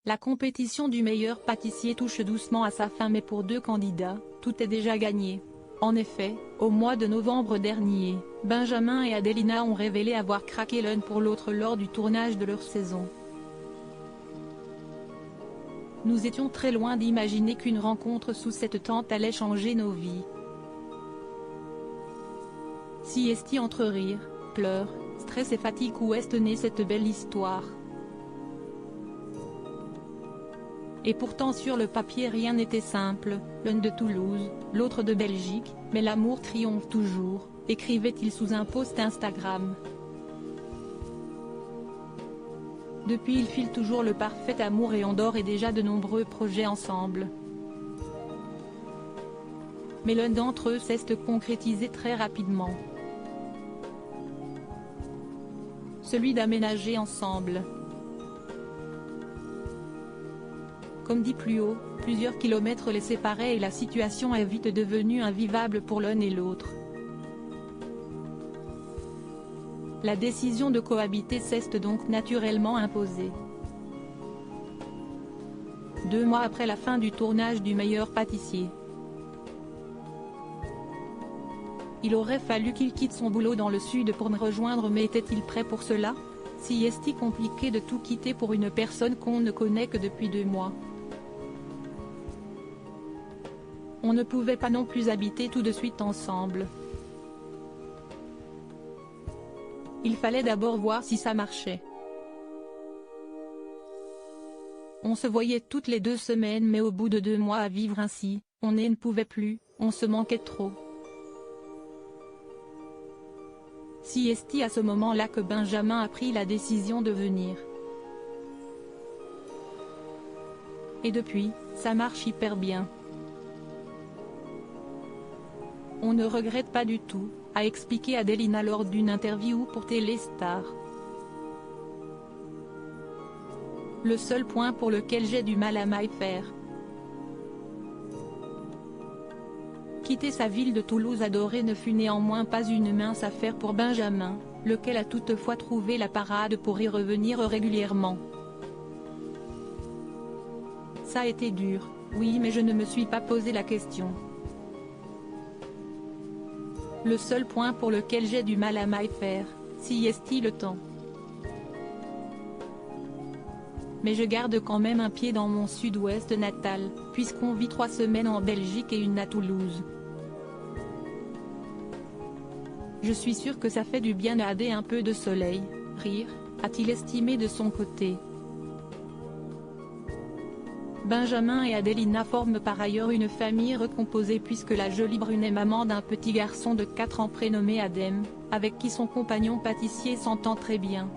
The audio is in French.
La compétition du meilleur pâtissier touche doucement à sa fin, mais pour deux candidats, tout est déjà gagné. En effet, au mois de novembre dernier, Benjamin et Adelina ont révélé avoir craqué l'un pour l'autre lors du tournage de leur saison. Nous étions très loin d'imaginer qu'une rencontre sous cette tente allait changer nos vies. Si est-il entre rire, pleurs, stress et fatigue, où est née cette belle histoire? Et pourtant sur le papier rien n'était simple, l'un de Toulouse, l'autre de Belgique, mais l'amour triomphe toujours, écrivait-il sous un post Instagram. Depuis ils filent toujours le parfait amour et Andorre et déjà de nombreux projets ensemble. Mais l'un d'entre eux s'est concrétisé très rapidement. Celui d'aménager ensemble. Comme dit plus haut, plusieurs kilomètres les séparaient et la situation est vite devenue invivable pour l'un et l'autre. La décision de cohabiter s'est donc naturellement imposée. 2 mois après la fin du tournage du meilleur pâtissier. Il aurait fallu qu'il quitte son boulot dans le sud pour me rejoindre, mais était-il prêt pour cela? Si est-il compliqué de tout quitter pour une personne qu'on ne connaît que depuis 2 mois? On ne pouvait pas non plus habiter tout de suite ensemble. Il fallait d'abord voir si ça marchait. On se voyait toutes les 2 semaines, mais au bout de 2 mois à vivre ainsi, on ne pouvait plus, on se manquait trop. Si est-il à ce moment-là que Benjamin a pris la décision de venir. Et depuis, ça marche hyper bien. On ne regrette pas du tout, a expliqué Adelina lors d'une interview pour Téléstar. Le seul point pour lequel j'ai du mal à m'y faire. Quitter sa ville de Toulouse adorée ne fut néanmoins pas une mince affaire pour Benjamin, lequel a toutefois trouvé la parade pour y revenir régulièrement. Ça a été dur, oui, mais je ne me suis pas posé la question. Le seul point pour lequel j'ai du mal à m'y faire, si est-il le temps. Mais je garde quand même un pied dans mon sud-ouest natal, puisqu'on vit 3 semaines en Belgique et une à Toulouse. Je suis sûr que ça fait du bien d'ader un peu de soleil, rire, a-t-il estimé de son côté. Benjamin et Adelina forment par ailleurs une famille recomposée puisque la jolie brune est maman d'un petit garçon de 4 ans prénommé Adem, avec qui son compagnon pâtissier s'entend très bien.